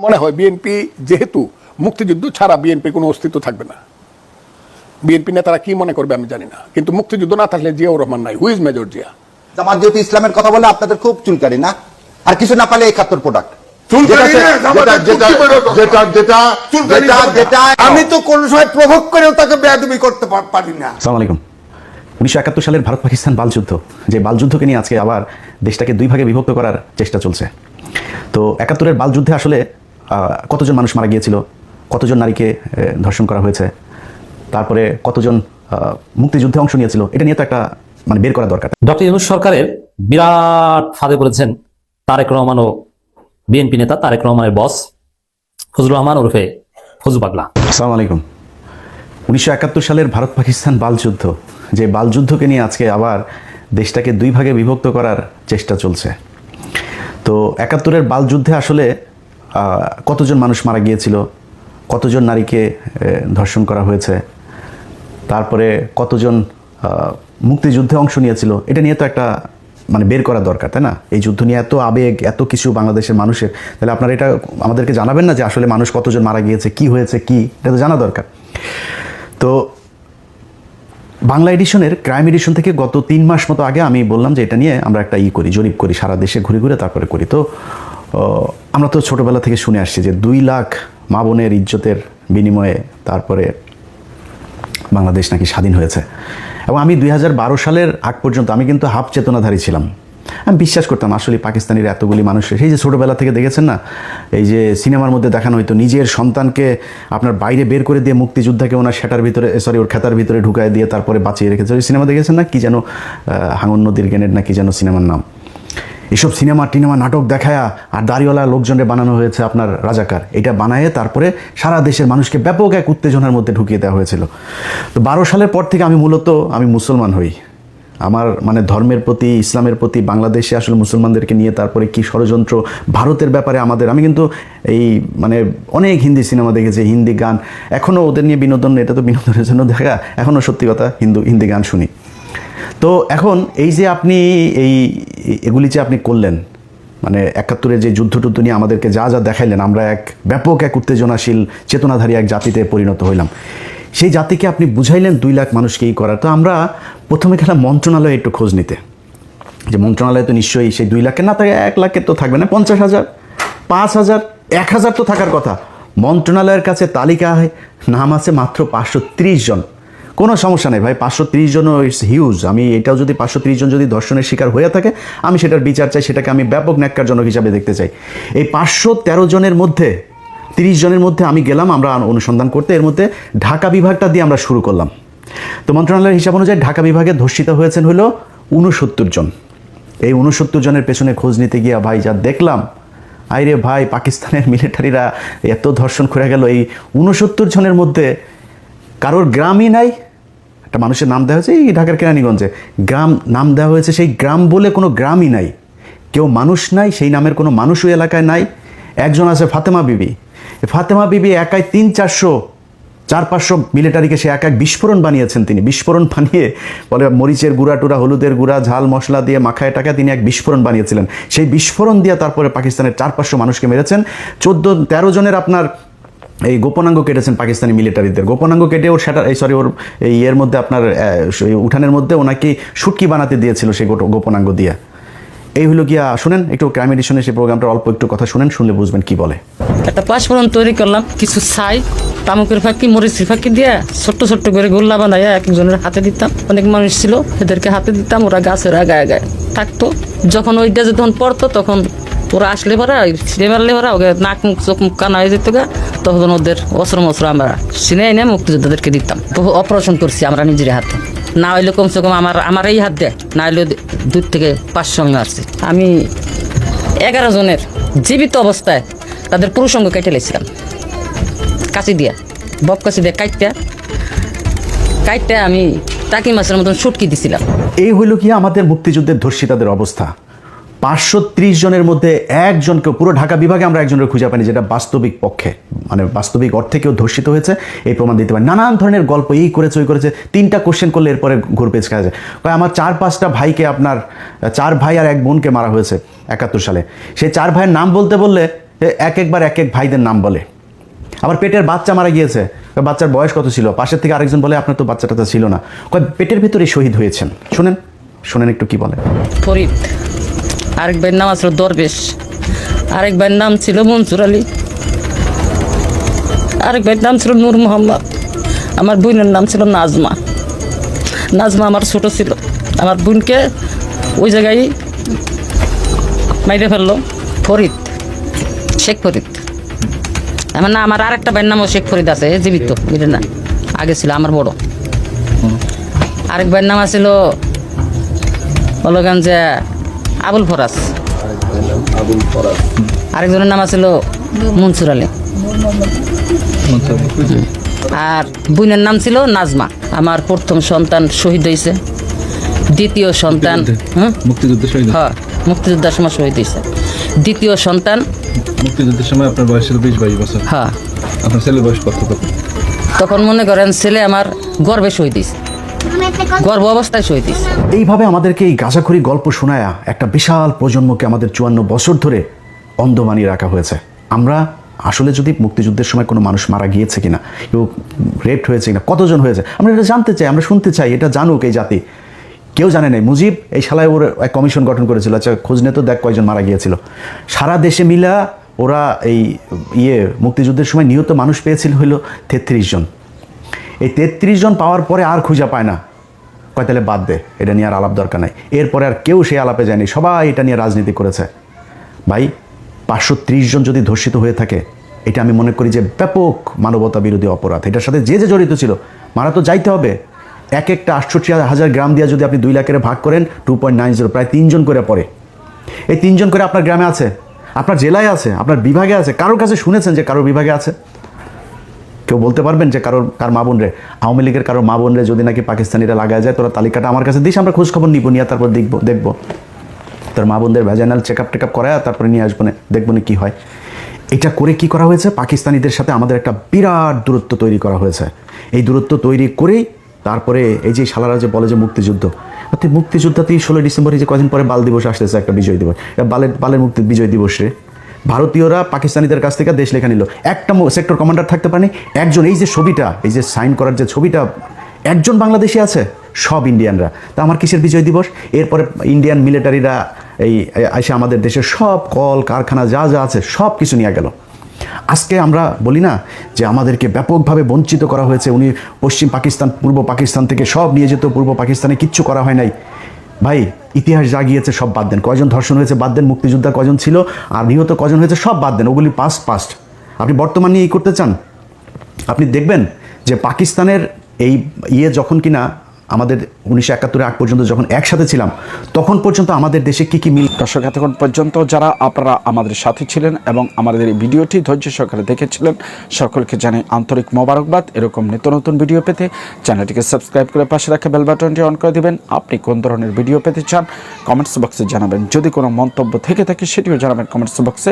মনে হয় বিএনপি যেহেতু মুক্তিযুদ্ধ ছাড়া বিএনপি কোনো অস্তিত্ব থাকবে না। বিএনপি নেতারা কি মনে করবে আমি জানি না, কিন্তু মুক্তিযুদ্ধ না থাকলে জিয়াউর রহমান নাই। Who's major Zia? জামাত যেহেতু ইসলামের কথা বলে আপনাদের খুব চুলকানি না, আর কিছু না পালে 71 প্রোডাক্ট। আমি তো কোন সময় প্রভোগ করেও তাকে বেয়াদবি করতে পারি না। আসসালামু আলাইকুম। 1971 সালের ভারত পাকিস্তান বালযুদ্ধ, যে বালযুদ্ধকে নিয়ে আজকে আবার দেশটাকে দুই ভাগে বিভক্ত করার চেষ্টা চলছে। তো 71-এর বালযুদ্ধে আসলে কতজন মানুষ মারা গিয়েছিল, কতজন নারীকে ধর্ষণ করা হয়েছে, তারপরে কতজন মুক্তিযুদ্ধে অংশ নিয়েছিল, এটা নিয়ে তো একটা বের করা দরকার। ডক্টর ইউনূস সরকারের বিরাট ফাঁদে পড়েছেন তারেক রহমান ও বিএনপি নেতা তারেক রহমানের বস ফজলুর রহমান ওরফে ফজু পাগলা। আসসালামু আলাইকুম। 1971 সালের ভারত পাকিস্তান বালযুদ্ধ, যে বালযুদ্ধকে নিয়ে আজকে আবার দেশটাকে দুই ভাগে বিভক্ত করার চেষ্টা চলছে। তো 71-এর বালযুদ্ধে আসলে কতজন মানুষ মারা গিয়েছিল, কতজন নারীকে ধর্ষণ করা হয়েছে, তারপরে কতজন মুক্তিযুদ্ধে অংশ নিয়েছিল, এটা নিয়ে তো একটা বের করা দরকার, তাই না? এই যুদ্ধ নিয়ে এত আবেগ, এত কিছু বাংলাদেশের মানুষের, তাহলে আপনারা এটা আমাদেরকে জানাবেন না যে আসলে মানুষ কতজন মারা গিয়েছে, কি হয়েছে, কি, এটা তো জানা দরকার। তো বাংলা এডিশনের ক্রাইম এডিশন থেকে গত 3 মাস মতো আগে আমি বললাম যে এটা নিয়ে আমরা একটা জরিপ করি, সারা দেশে ঘুরে ঘুরে তারপরে করি। তো আমরা তো ছোটোবেলা থেকে শুনে আসছি যে 2 লাখ মা বোনের ইজ্জতের বিনিময়ে তারপরে বাংলাদেশ নাকি স্বাধীন হয়েছে। এবং আমি 2012 সালের আগ পর্যন্ত আমি কিন্তু হাফ চেতনাধারী ছিলাম। আমি বিশ্বাস করতাম আসলে পাকিস্তানির এতগুলি মানুষের, সেই যে ছোটোবেলা থেকে দেখেছেন না, এই যে সিনেমার মধ্যে দেখানো হয়তো নিজের সন্তানকে আপনার বাইরে বের করে দিয়ে মুক্তিযোদ্ধাকে ওনার সেটার ভিতরে, ওর খেতার ভিতরে ঢুকায় দিয়ে তারপরে বাঁচিয়ে রেখেছে। ওই সিনেমা দেখেছেন না, কি যেন হাঙন নদীর গ্রেনেড না কি যেন সিনেমার নাম। এসব সিনেমা টিনেমা নাটক দেখায় আর দাড়িওয়ালা লোকজনের বানানো হয়েছে আপনার রাজাকার। এটা বানায় তারপরে সারা দেশের মানুষকে ব্যাপক এক উত্তেজনার মধ্যে ঢুকিয়ে দেওয়া হয়েছিল। তো 12 সালের পর থেকে আমি মুসলমান হই। আমার ধর্মের প্রতি, ইসলামের প্রতি, বাংলাদেশে আসলে মুসলমানদেরকে নিয়ে তারপরে কি ষড়যন্ত্র, ভারতের ব্যাপারে আমি কিন্তু এই অনেক হিন্দি সিনেমা দেখেছি, হিন্দি গান, এখনও ওদের নিয়ে বিনোদন, এটা তো বিনোদনের জন্য দেখা, এখনও সত্যি কথা হিন্দি গান শুনি। তো এখন এই যে আপনি এগুলি যে আপনি করলেন, 71-এর যে যুদ্ধ নিয়ে আমাদেরকে যা যা দেখাইলেন, আমরা এক ব্যাপক এক উত্তেজনাশীল চেতনাধারী এক জাতিতে পরিণত হইলাম। সেই জাতিকে আপনি বুঝাইলেন 2 লাখ মানুষকে এই করার। তো আমরা প্রথমে গেলাম মন্ত্রণালয়ে একটু খোঁজ নিতে, যে মন্ত্রণালয়ে তো নিশ্চয়ই সেই 2 লাখের না থাকে, 1 লাখের তো থাকবে না, 50,000, 5,000, 1,000 তো থাকার কথা। মন্ত্রণালয়ের কাছে তালিকায় নাম আছে মাত্র 530 জন। কোনো সমস্যা নেই ভাই, 530 জনও ইটস হিউজ। আমি এটাও যদি 530 জন যদি ধর্ষণের শিকার হয়ে থাকে, আমি সেটার বিচার চাই, সেটাকে আমি ব্যাপক ন্যাক্কারজনক হিসাবে দেখতে চাই। এই 513 জনের মধ্যে 30 জনের মধ্যে আমি গেলাম আমরা অনুসন্ধান করতে। এর মধ্যে ঢাকা বিভাগটা দিয়ে আমরা শুরু করলাম। তো মন্ত্রণালয়ের হিসাব অনুযায়ী ঢাকা বিভাগে ধর্ষিত হয়েছেন হলো 69 জন। এই 69 জনের পেছনে খোঁজ নিতে গিয়া ভাই যা দেখলাম, আইরে ভাই, পাকিস্তানের মিলিটারিরা এত ধর্ষণ করে গেল। এই 69 জনের মধ্যে কারোর গ্রামই নাই। একটা মানুষের নাম দেওয়া হয়েছে, এই ঢাকার কেরানীগঞ্জে গ্রাম নাম দেওয়া হয়েছে, সেই গ্রাম বলে কোনো গ্রামই নাই, কেউ মানুষ নাই, সেই নামের কোনো মানুষও এলাকায় নাই। একজন আছে ফাতেমা বিবি। ফাতেমা বিবি একাই 300-400 মিলিটারিকে সে এক বিস্ফোরণ বানিয়েছেন। তিনি বিস্ফোরণ বানিয়ে বলে মরিচের গুঁড়া টুরা, হলুদের গুঁড়া, ঝাল মশলা দিয়ে মাখায় টাকা তিনি এক বিস্ফোরণ বানিয়েছিলেন। সেই বিস্ফোরণ দিয়ে তারপরে পাকিস্তানের 400-500 মানুষকে মেরেছেন। 14-13 জনের আপনার এই গোপনাঙ্গ কেটেছেন পাকিস্তানি মিলিটারিদের। গোপনাঙ্গ কেটে ওর ওর এর মধ্যে আপনার উঠানের মধ্যে ওনাকে শুটকি বানাতে দিয়েছিল সেই গোপনাঙ্গ দিয়ে। এই হলো গিয়া, শুনেন একটু ক্রাইম এডিশনের সেই প্রোগ্রামটা অল্প একটু কথা শুনেন, শুনলে বুঝবেন কি বলে। একটা পাঁচফোড়ন তৈরি করলাম, কিছু ছাই, তামুকের ফাঁকি, মরিচের ফাঁকি দিয়ে ছোট্ট ছোট্ট করে গোল্লা বানাইয়া এক একজনের হাতে দিতাম। অনেক মানুষ ছিল, এদেরকে হাতে দিতাম, ওরা গাছের আগায় আগায় থাকতো। যখন ওইটা যখন পড়তো, তখন ওরা আসলে পরা ছিঁড়ে মারলে পরা ওকে নাক মুখ চোখ মুখ কানা হয়ে যেত গা, তখন ওদের অস্ত্র মস্ত্র আমরা চিনে এনে মুক্তিযোদ্ধাদেরকে দিতাম। অপারেশন করছি আমরা নিজের হাতে, না হইলে কমসে কম আমার এই হাত দেয়, না হইলে 2 থেকে 500 আমি মারছি। আমি 11 জনের জীবিত অবস্থায় তাদের পুরুষঙ্গ কেটে লেছিলাম কাঁচি দিয়া, বব কাঁচি দিয়ে কাইটটা আমি টাকি মাছের মতন শুটকি দিছিলাম। এই হইল কি আমাদের মুক্তিযুদ্ধের ধর্ষিতাদের অবস্থা। 530 জনের মধ্যে একজনকে, পুরো ঢাকা বিভাগে আমরা একজনের খুঁজে পাইনি যেটা বাস্তবিক পক্ষে বাস্তবিক অর্থে কেউ ধর্ষিত হয়েছে এই প্রমাণ দিতে পারে। নানান ধরনের গল্প, এই করেছে ওই করেছে, 3টা কোশ্চেন করলে এরপরে ঘুরপেচ খাওয়া যায়। আমার 4-5টা ভাইকে, আপনার 4 ভাই আর 1 বোনকে মারা হয়েছে 71 সালে। সেই 4 ভাইয়ের নাম বলতে বললে একবার এক এক ভাইদের নাম বলে। আবার পেটের বাচ্চা মারা গিয়েছে, বাচ্চার বয়স কত ছিল, পাশের থেকে আরেকজন বলে আপনার তো বাচ্চাটা তো ছিল না, কয় পেটের ভেতরে শহীদ হয়েছেন। শোনেন একটু কি বলে। ফরিদ, আরেক ভাইয়ের নাম ছিল দরবেশ, আরেক ভাইয়ের নাম ছিল মনসুর আলী, আরেক ভাইয়ের নাম ছিল নূর মোহাম্মদ, আমার বোনের নাম ছিল নাজমা। নাজমা আমার ছোট ছিল, আমার বোনকে ওই জায়গায় মাইরে ফেললো ফরিদ, শেখ ফরিদ। আমার না, আমার আরেকটা ভাইয়ের নামও শেখ ফরিদ আছে, জীবিত, এটা না, আগে ছিল আমার বড়। আরেক ভাইয়ের নাম আছিল বলগান যে আবুল ফরাজ, আরেকজনের নাম আছিল মনসুর আলী, আর বোনের নাম ছিল নাজমা। আমার প্রথম সন্তান শহীদ হয়েছে, দ্বিতীয় সন্তান মুক্তিযুদ্ধের শহীদ। হ্যাঁ, মুক্তিযোদ্ধার সময় শহীদ হয়েছে। দ্বিতীয় সন্তান মুক্তিযুদ্ধের সময় আপনার বয়স ছিল 20-22 বছর। হ্যাঁ, আপনার ছেলের বয়স কত তখন? তখন মনে করেন ছেলে আমার গর্বে শহীদ হয়েছে, গর্ভ অবস্থায় শহীদ হয়েছে। এইভাবে আমাদেরকে এই গাঁজাখুরি গল্প শোনায়া একটা বিশাল প্রজন্মকে আমাদের 54 বছর ধরে অন্ধ বানিয়ে রাখা হয়েছে। আমরা আসলে যদি মুক্তিযুদ্ধের সময় কোনো মানুষ মারা গিয়েছে কিনা, কেউ রেপ হয়েছে কিনা, কতজন হয়েছে, আমরা এটা জানতে চাই, আমরা শুনতে চাই, এটা জানুক এই জাতি। কেউ জানে নাই। মুজিব এই শালায় ওর এক কমিশন গঠন করেছিল, আচ্ছা খোঁজ নে তো দেখ কয়জন মারা গিয়েছিল। সারা দেশে মিলা ওরা এই মুক্তিযুদ্ধের সময় নিহত মানুষ পেয়েছিল হলো 33 জন। এই 33 জন পাওয়ার পরে আর খুঁজে পায় না, কয় তাহলে বাদ দে, এটা নিয়ে আর আলাপ দরকার নাই। এরপরে আর কেউ সেই আলাপে যায়নি, সবাই এটা নিয়ে রাজনীতি করেছে। ভাই 530 জন যদি ধর্ষিত হয়ে থাকে, এটা আমি মনে করি যে ব্যাপক মানবতা বিরোধী অপরাধ। এটার সাথে যে জড়িত ছিল মারা তো যাইতে হবে। এক একটা 68,000 গ্রাম দিয়ে যদি আপনি 2 লাখের ভাগ করেন, 2.90, প্রায় 3 জন করে পড়ে। এই 3 জন করে আপনার গ্রামে আছে, আপনার জেলায় আছে, আপনার বিভাগে আছে। কারোর কাছে শুনেছেন যে কারোর বিভাগে আছে? কেউ বলতে পারবেন যে কার মা বোন রে, আওয়ামী লীগের কারোর মা বোন রে যদি নাকি পাকিস্তানিরা লাগায় যায়, তোরা তালিকাটা আমার কাছে দিস, আমরা খোঁজ খবর নিব, নিয়ে তারপর দেখবো তোর মা বোনদের ভ্যাজাইনাল চেকআপ টেকআপ করায় তারপরে নিয়ে আসবো না, দেখবো না কী হয়। এটা করে কি করা হয়েছে, পাকিস্তানিদের সাথে আমাদের একটা বিরাট দূরত্ব তৈরি করা হয়েছে। এই দূরত্ব তৈরি করেই তারপরে এই যে শালারা যে বলে যে মুক্তিযুদ্ধ, মুক্তিযুদ্ধতেই 16 ডিসেম্বর, এই যে কদিন পরে বাল দিবস আসতেছে, একটা বিজয় দিবস, বালের মুক্তি বিজয় দিবস রে। ভারতীয়রা পাকিস্তানিদের কাছ থেকে দেশ লেখা নিল, একটা সেক্টর কমান্ডার থাকতে পারেনি, একজন। এই যে ছবিটা, এই যে সাইন করার যে ছবিটা, একজন বাংলাদেশি আছে, সব ইন্ডিয়ানরা। তা আমার কিসের বিজয় দিবস? এরপরে ইন্ডিয়ান মিলিটারিরা এই এসে আমাদের দেশের সব কল কারখানা যা যা আছে সব কিছু নিয়ে গেল। আজকে আমরা বলি না যে আমাদেরকে ব্যাপকভাবে বঞ্চিত করা হয়েছে, উনি পশ্চিম পাকিস্তান পূর্ব পাকিস্তান থেকে সব নিয়ে যেত, পূর্ব পাকিস্তানে কিচ্ছু করা হয় নাই। ভাই ইতিহাস যা গিয়েছে সব বাদ দেন, কয়জন ধর্ষণ হয়েছে বাদ দেন, মুক্তিযোদ্ধা কজন ছিল আর নিহত কজন হয়েছে সব বাদ দেন, ওগুলি পাস্ট। আপনি বর্তমান নিয়ে করতে চান, আপনি দেখবেন যে পাকিস্তানের এই যখন কিনা আমাদের 1971 আগ পর্যন্ত যখন একসাথে ছিলাম, তখন পর্যন্ত আমাদের দেশে কি মিল। দর্শক, এতক্ষণ পর্যন্ত যারা আপনারা আমাদের সাথে ছিলেন এবং আমাদের এই ভিডিওটি ধৈর্য সহকারে দেখেছিলেন, সকলকে জানাই আন্তরিক মোবারকবাদ। এরকম নিত্য নতুন ভিডিও পেতে চ্যানেলটিকে সাবস্ক্রাইব করে পাশে রাখা বেল বাটনটি অন করে দিবেন। আপনি কোন ধরনের ভিডিও পেতে চান কমেন্টস বক্সে জানাবেন। যদি কোনো মন্তব্য থেকে থাকে সেটিও জানাবেন কমেন্টস বক্সে।